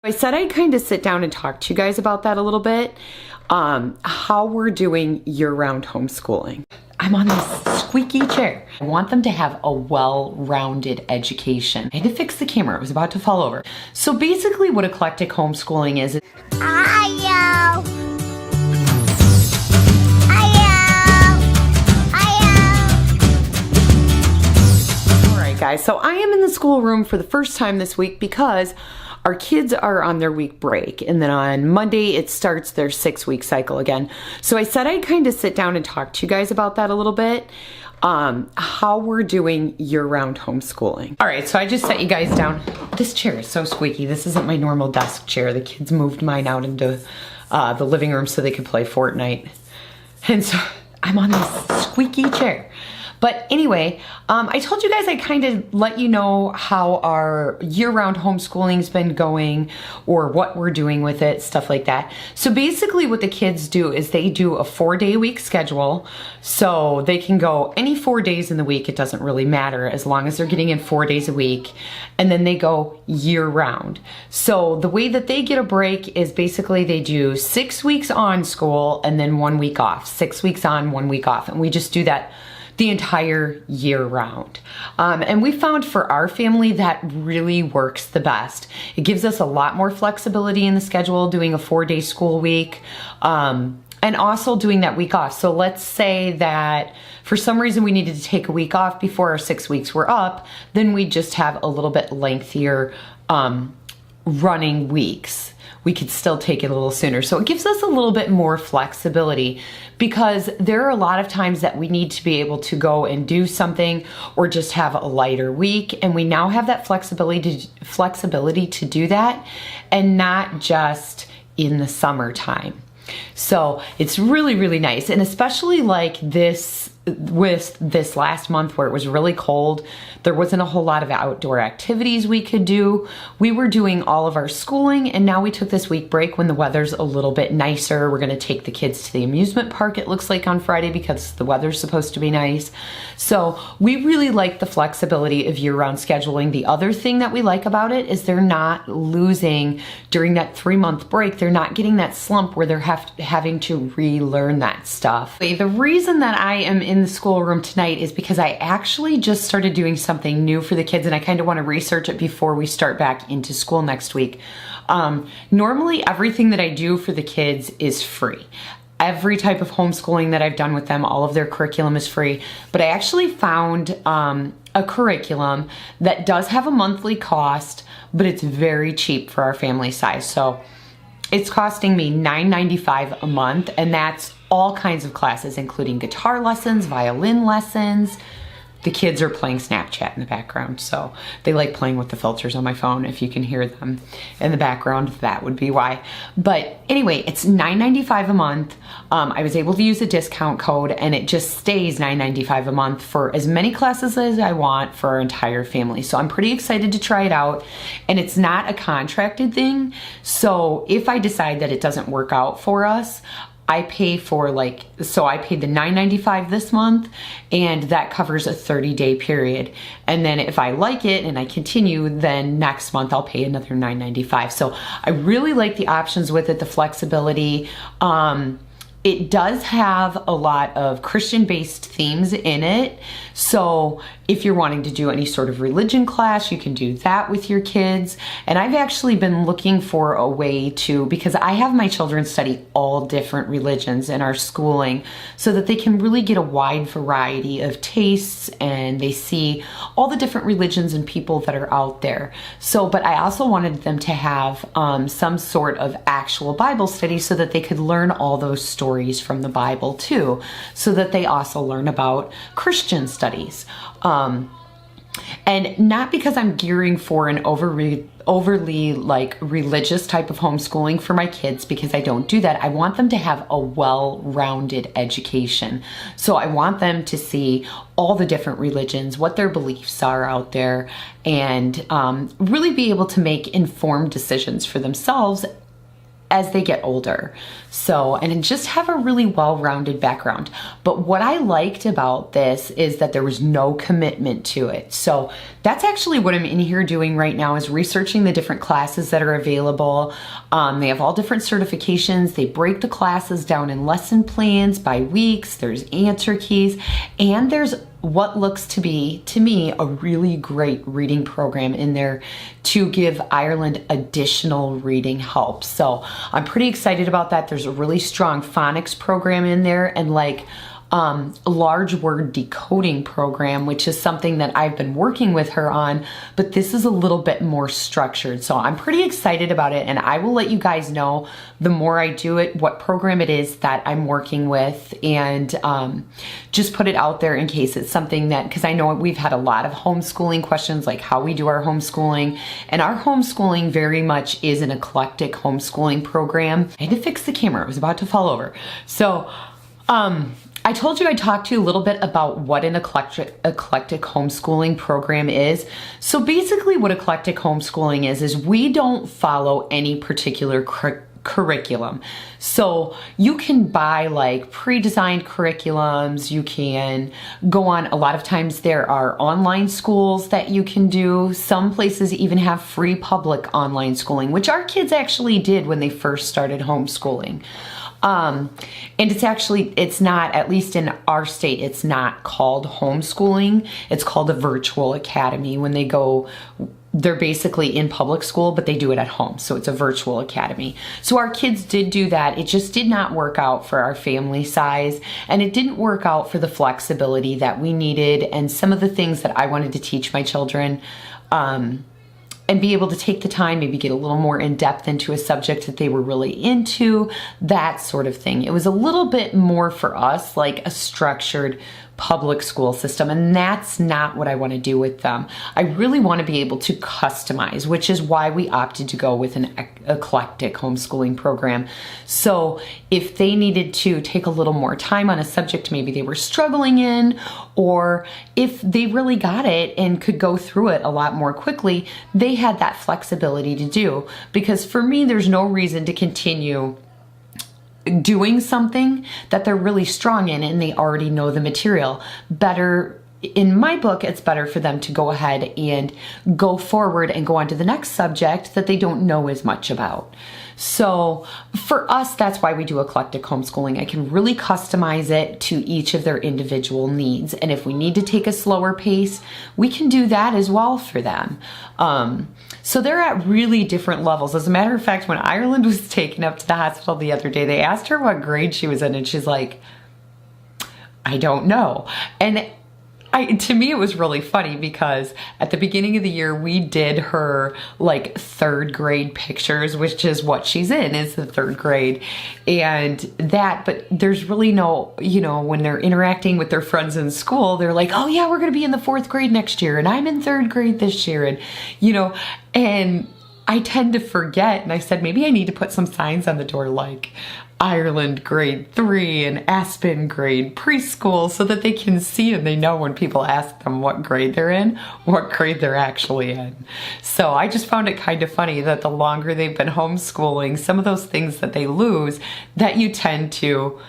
I said I'd kind of sit down and talk to you guys about that a little bit, how we're doing year-round homeschooling. I'm on this squeaky chair. I want them to have a well-rounded education. I had to fix the camera, it was about to fall over. So basically what eclectic homeschooling is, Alright guys, so I am in the schoolroom for the first time this week because our kids are on their week break, and then on Monday it starts their 6-week cycle again. So I said I'd kind of sit down and talk to you guys about that a little bit, how we're doing year-round homeschooling. All right, so I just set you guys down. This chair is so squeaky. This isn't my normal desk chair. The kids moved mine out into the living room so they could play Fortnite. And so I'm on this squeaky chair. But anyway, I told you guys I'd kind of let you know how our year-round homeschooling's been going or what we're doing with it, stuff like that. So basically what the kids do is they do a 4-day-a-week schedule. So they can go any 4 days in the week. It doesn't really matter as long as they're getting in 4 days a week. And then they go year-round. So the way that they get a break is basically they do 6 weeks on school and then 1 week off. 6 weeks on, 1 week off. And we just do that the entire year round. And we found for our family that really works the best. It gives us a lot more flexibility in the schedule, doing a 4-day school week, and also doing that week off. So let's say that for some reason we needed to take a week off before our 6 weeks were up, then we just have a little bit lengthier running weeks. We could still take it a little sooner. So it gives us a little bit more flexibility because there are a lot of times that we need to be able to go and do something or just have a lighter week. And we now have that flexibility to do that and not just in the summertime. So it's really, really nice. And especially like this, with this last month where it was really cold, there wasn't a whole lot of outdoor activities we could do. We were doing all of our schooling, and now we took this week break when the weather's a little bit nicer. We're gonna take the kids to the amusement park, it looks like, on Friday because the weather's supposed to be nice. So we really like the flexibility of year-round scheduling. The other thing that we like about it is they're not losing during that 3-month break. They're not getting that slump where they're having to relearn that stuff. The reason that I am in the schoolroom tonight is because I actually just started doing something new for the kids, and I kind of want to research it before we start back into school next week. Normally everything that I do for the kids is free. Every type of homeschooling that I've done with them, all of their curriculum is free, but I actually found a curriculum that does have a monthly cost, but it's very cheap for our family size. So it's costing me $9.95 a month, and that's all kinds of classes, including guitar lessons, violin lessons. The kids are playing Snapchat in the background, so they like playing with the filters on my phone. If you can hear them in the background, that would be why. But anyway, it's $9.95 a month. I was able to use a discount code, and it just stays $9.95 a month for as many classes as I want for our entire family. So I'm pretty excited to try it out, and it's not a contracted thing. So if I decide that it doesn't work out for us, I pay for so I paid the $9.95 this month, and that covers a 30-day period. And then if I like it and I continue, then next month I'll pay another $9.95. So I really like the options with it, the flexibility. It does have a lot of Christian-based themes in it. So if you're wanting to do any sort of religion class, you can do that with your kids. And I've actually been looking for a way to, because I have my children study all different religions in our schooling so that they can really get a wide variety of tastes and they see all the different religions and people that are out there. So, but I also wanted them to have some sort of actual Bible study so that they could learn all those stories from the Bible too, so that they also learn about Christian studies. And not because I'm gearing for an overly like religious type of homeschooling for my kids, because I don't do that. I want them to have a well-rounded education. So I want them to see all the different religions, what their beliefs are out there, and really be able to make informed decisions for themselves as they get older. So, and just have a really well-rounded background. But what I liked about this is that there was no commitment to it. So that's actually what I'm in here doing right now, is researching the different classes that are available. They have all different certifications. They break the classes down in lesson plans by weeks. There's answer keys, and there's what looks to be, to me, a really great reading program in there to give Ireland additional reading help. So I'm pretty excited about that. There's a really strong phonics program in there, and like a large word decoding program, which is something that I've been working with her on, but this is a little bit more structured. So I'm pretty excited about it, and I will let you guys know the more I do it, what program it is that I'm working with, and just put it out there in case it's something that, because I know we've had a lot of homeschooling questions, like how we do our homeschooling, and our homeschooling very much is an eclectic homeschooling program. I had to fix the camera, it was about to fall over. So, I told you I talked to you a little bit about what an eclectic homeschooling program is. So basically what eclectic homeschooling is we don't follow any particular curriculum. So you can buy like pre-designed curriculums, you can go on, a lot of times there are online schools that you can do. Some places even have free public online schooling, which our kids actually did when they first started homeschooling. And it's not, at least in our state, it's not called homeschooling. It's called a virtual academy. When they go, they're basically in public school, but they do it at home. So it's a virtual academy. So our kids did do that. It just did not work out for our family size, and it didn't work out for the flexibility that we needed and some of the things that I wanted to teach my children. And be able to take the time, maybe get a little more in depth into a subject that they were really into, that sort of thing. It was a little bit more for us like a structured public school system, and that's not what I want to do with them. I really want to be able to customize, which is why we opted to go with an eclectic homeschooling program. So if they needed to take a little more time on a subject maybe they were struggling in, or if they really got it and could go through it a lot more quickly, they had that flexibility to do. Because for me, there's no reason to continue doing something that they're really strong in and they already know the material. Better, in my book, it's better for them to go ahead and go forward and go on to the next subject that they don't know as much about. So for us, that's why we do eclectic homeschooling. I can really customize it to each of their individual needs. And if we need to take a slower pace, we can do that as well for them. So they're at really different levels. As a matter of fact, when Ireland was taken up to the hospital the other day, they asked her what grade she was in, and she's like, I don't know. And to me, it was really funny because at the beginning of the year, we did her like third grade pictures, which is what she's in, is the third grade. And that, but there's really no, when they're interacting with their friends in school, they're like, oh yeah, we're going to be in the fourth grade next year. And I'm in third grade this year. And, and I tend to forget. And I said, maybe I need to put some signs on the door like Ireland grade 3 and Aspen grade preschool, so that they can see and they know when people ask them what grade they're in, what grade they're actually in. So I just found it kind of funny that the longer they've been homeschooling, some of those things that they lose that you tend to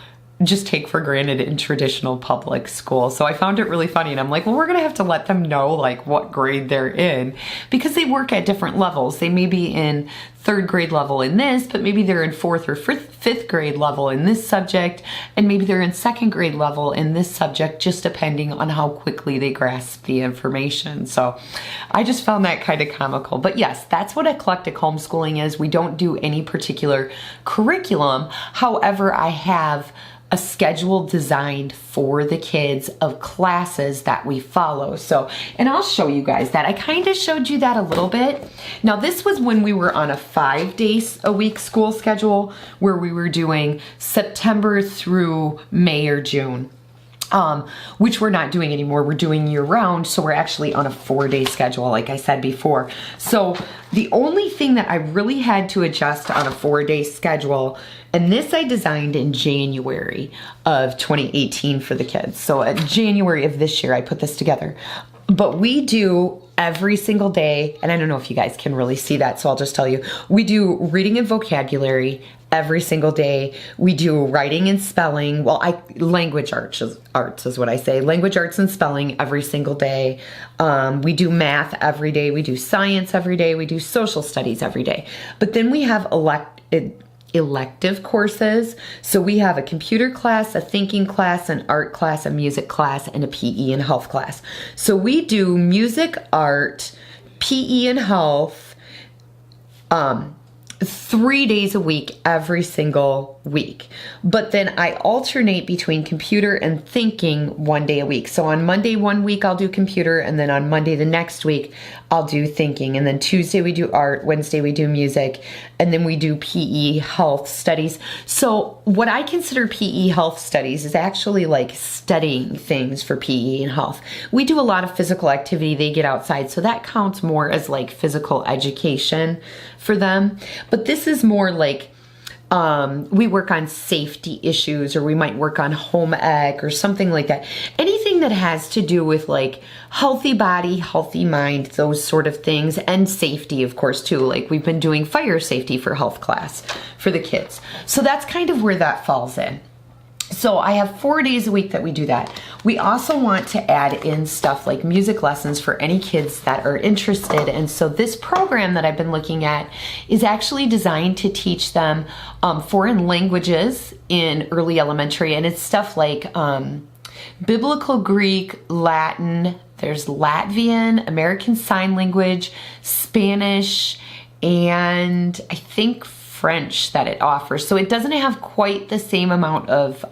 just take for granted in traditional public school. So I found it really funny, and I'm like, well, we're gonna have to let them know like what grade they're in, because they work at different levels. They may be in third grade level in this, but maybe they're in fourth or fifth grade level in this subject, and maybe they're in second grade level in this subject, just depending on how quickly they grasp the information. So I just found that kind of comical. But yes, that's what eclectic homeschooling is. We don't do any particular curriculum. However, I have a schedule designed for the kids of classes that we follow. So, and I'll show you guys that. I kind of showed you that a little bit. Now, this was when we were on a 5 days a week school schedule, where we were doing September through May or June. Which we're not doing anymore. We're doing year round, so we're actually on a 4-day schedule, like I said before. So the only thing that I really had to adjust on a 4-day schedule, and this I designed in January of 2018 for the kids. So January of this year, I put this together. But we do every single day. And I don't know if you guys can really see that, so I'll just tell you. We do reading and vocabulary every single day. We do writing and spelling. Well, language arts is what I say. Language arts and spelling every single day. We do math every day. We do science every day. We do social studies every day. But then we have elective courses. So we have a computer class, a thinking class, an art class, a music class, and a PE and health class. So we do music, art, PE and health, 3 days a week, every single week. But then I alternate between computer and thinking 1 day a week. So on Monday, 1 week, I'll do computer. And then on Monday, the next week, I'll do thinking. And then Tuesday, we do art. Wednesday, we do music. And then we do PE health studies. So what I consider PE health studies is actually like studying things for PE and health. We do a lot of physical activity. They get outside. So that counts more as like physical education for them. But this is more like we work on safety issues, or we might work on home ec or something like that. Anything that has to do with like healthy body, healthy mind, those sort of things, and safety, of course, too. Like we've been doing fire safety for health class for the kids. So that's kind of where that falls in. So I have 4 days a week that we do that. We also want to add in stuff like music lessons for any kids that are interested. And so this program that I've been looking at is actually designed to teach them foreign languages in early elementary. And it's stuff like Biblical Greek, Latin, there's Latvian, American Sign Language, Spanish, and I think French that it offers. So it doesn't have quite the same amount of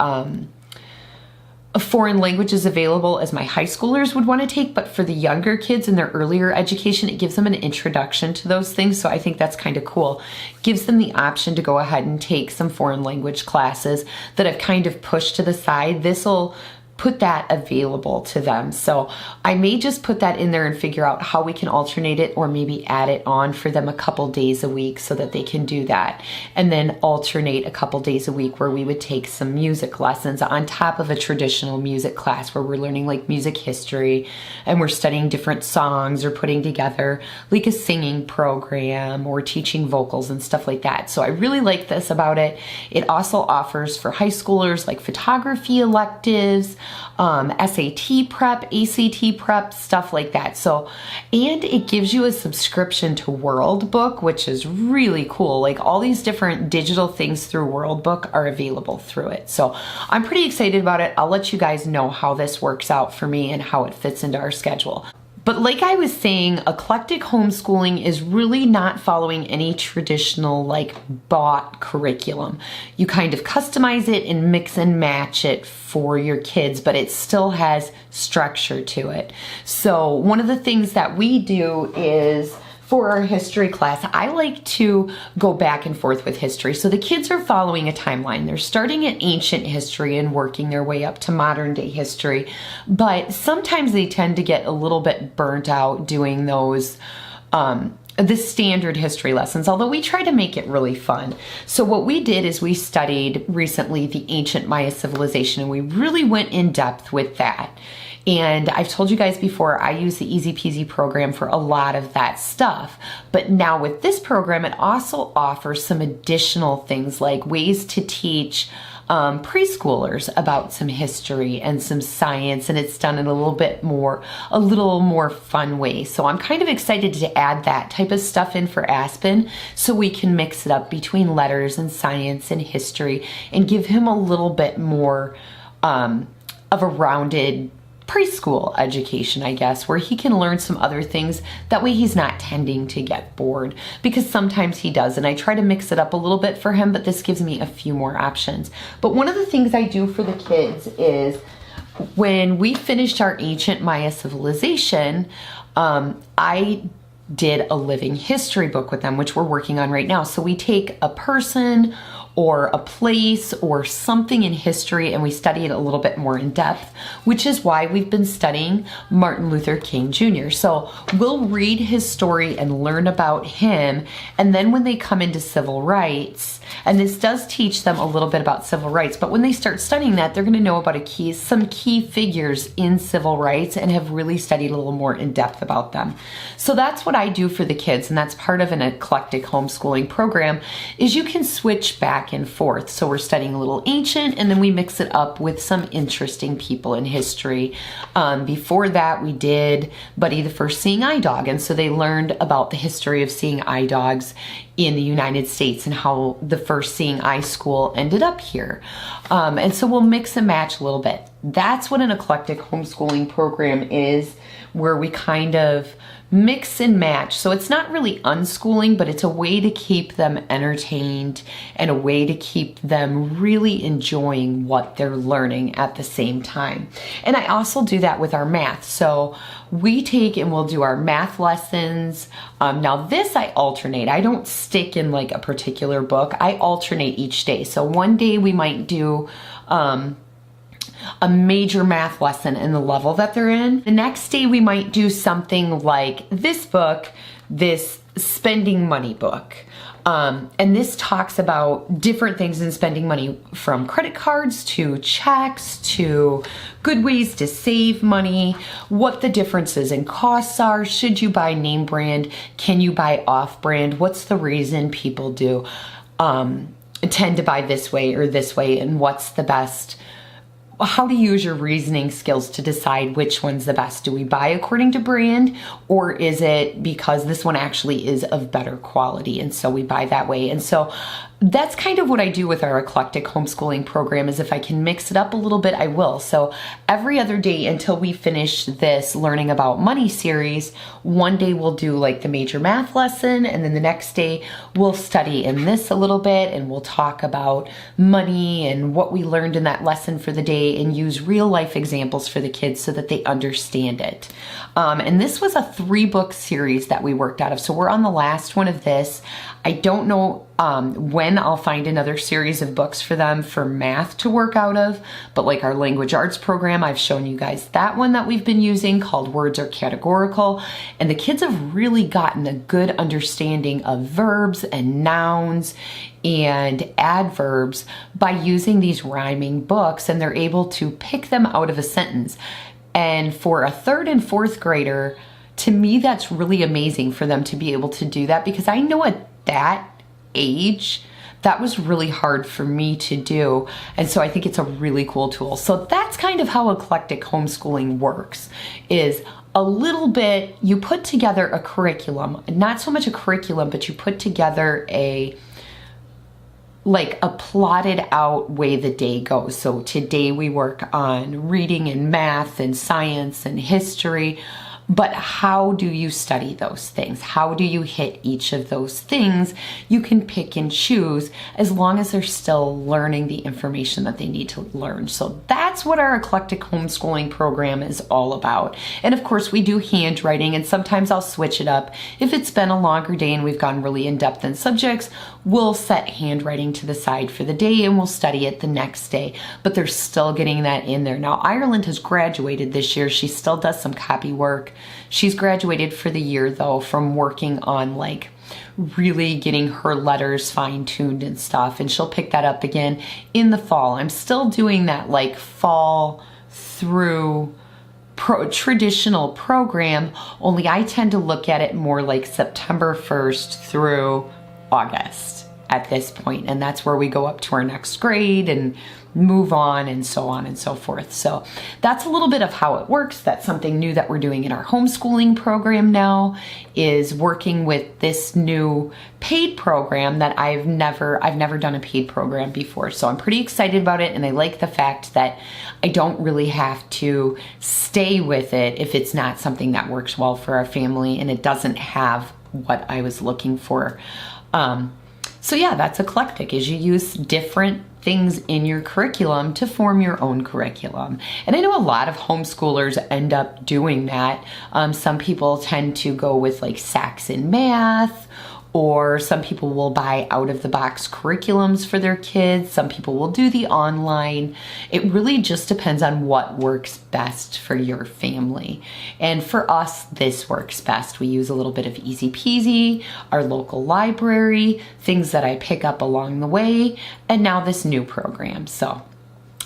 foreign languages available as my high schoolers would want to take, but for the younger kids in their earlier education, it gives them an introduction to those things. So I think that's kind of cool. Gives them the option to go ahead and take some foreign language classes that I've kind of pushed to the side. This'll put that available to them. So I may just put that in there and figure out how we can alternate it, or maybe add it on for them a couple days a week so that they can do that. And then alternate a couple days a week where we would take some music lessons on top of a traditional music class where we're learning like music history and we're studying different songs, or putting together like a singing program or teaching vocals and stuff like that. So I really like this about it. It also offers for high schoolers like photography electives, SAT prep, ACT prep, stuff like that. So, and it gives you a subscription to World Book, which is really cool. Like all these different digital things through World Book are available through it. So I'm pretty excited about it. I'll let you guys know how this works out for me and how it fits into our schedule. But like I was saying, eclectic homeschooling is really not following any traditional like bought curriculum. You kind of customize it and mix and match it for your kids, but it still has structure to it. So one of the things that we do is, for our history class, I like to go back and forth with history. So the kids are following a timeline. They're starting at ancient history and working their way up to modern day history. But sometimes they tend to get a little bit burnt out doing those, the standard history lessons, although we try to make it really fun. So what we did is we studied recently the ancient Maya civilization, and we really went in depth with that. And I've told you guys before, I use the Easy Peasy program for a lot of that stuff. But now with this program, it also offers some additional things like ways to teach preschoolers about some history and some science, and it's done in a little more fun way. So I'm kind of excited to add that type of stuff in for Aspen, so we can mix it up between letters and science and history and give him a little bit more of a rounded preschool education, I guess, where he can learn some other things. That way he's not tending to get bored, because sometimes he does, and I try to mix it up a little bit for him, but this gives me a few more options. But one of the things I do for the kids is, when we finished our ancient Maya civilization, I did a living history book with them, which we're working on right now. So we take a person or a place or something in history, and we study it a little bit more in depth, which is why we've been studying Martin Luther King Jr. So we'll read his story and learn about him, and then when they come into civil rights, and this does teach them a little bit about civil rights, but when they start studying that, they're going to know about some key figures in civil rights and have really studied a little more in depth about them. So that's what I do for the kids, and that's part of an eclectic homeschooling program, is you can switch back and forth. So we're studying a little ancient, and then we mix it up with some interesting people in history. Before that, we did Buddy the First Seeing Eye Dog, and so they learned about the history of seeing eye dogs in the United States and how the first seeing eye school ended up here. And so we'll mix and match a little bit. That's what an eclectic homeschooling program is, where we kind of mix and match. So it's not really unschooling, but it's a way to keep them entertained and a way to keep them really enjoying what they're learning at the same time. And I also do that with our math. So we take and we'll do our math lessons. Now this I alternate. I don't stick in like a particular book. I alternate each day. So one day we might do a major math lesson in the level that they're in. The next day we might do something like this book, this spending money book. And this talks about different things in spending money, from credit cards to checks to good ways to save money, what the differences in costs are. Should you buy name brand? Can you buy off brand? What's the reason people do tend to buy this way or this way, and what's the best? How to use your reasoning skills to decide which one's the best. Do we buy according to brand, or is it because this one actually is of better quality and so we buy that way? And so that's kind of what I do with our eclectic homeschooling program, is if I can mix it up a little bit, I will. So every other day until we finish this learning about money series, one day we'll do like the major math lesson, and then the next day we'll study in this a little bit and we'll talk about money and what we learned in that lesson for the day and use real life examples for the kids so that they understand it. And this was a 3-book series that we worked out of. So we're on the last one of this. I don't know when I'll find another series of books for them for math to work out of, but like our language arts program, I've shown you guys that one that we've been using called Words Are Categorical, and the kids have really gotten a good understanding of verbs and nouns and adverbs by using these rhyming books, and they're able to pick them out of a sentence. And for a 3rd and 4th grader, to me, that's really amazing for them to be able to do that, because I know at that age, that was really hard for me to do. And so I think it's a really cool tool. So that's kind of how eclectic homeschooling works, is a little bit, you put together a curriculum, not so much a curriculum, but you put together a plotted out way the day goes. So today we work on reading and math and science and history. But how do you study those things? How do you hit each of those things? You can pick and choose as long as they're still learning the information that they need to learn. So that's what our eclectic homeschooling program is all about. And of course, we do handwriting, and sometimes I'll switch it up. If it's been a longer day and we've gone really in-depth in subjects, we'll set handwriting to the side for the day and we'll study it the next day. But they're still getting that in there. Now, Ireland has graduated this year. She still does some copy work. She's graduated for the year though, from working on like really getting her letters fine-tuned and stuff, and she'll pick that up again in the fall. I'm still doing that like fall through traditional program, only I tend to look at it more like September 1st through August at this point, and that's where we go up to our next grade and move on and so on and so forth. So that's a little bit of how it works. That's something new that we're doing in our homeschooling program now, is working with this new paid program that I've never done a paid program before. So I'm pretty excited about it, and I like the fact that I don't really have to stay with it if it's not something that works well for our family and it doesn't have what I was looking for. So yeah, that's eclectic, is you use different things in your curriculum to form your own curriculum. And I know a lot of homeschoolers end up doing that. Some people tend to go with like Saxon math or some people will buy out-of-the-box curriculums for their kids. Some people will do the online. It really just depends on what works best for your family. And for us, this works best. We use a little bit of Easy Peasy, our local library, things that I pick up along the way, and now this new program. So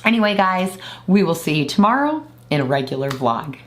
anyway, guys, we will see you tomorrow in a regular vlog.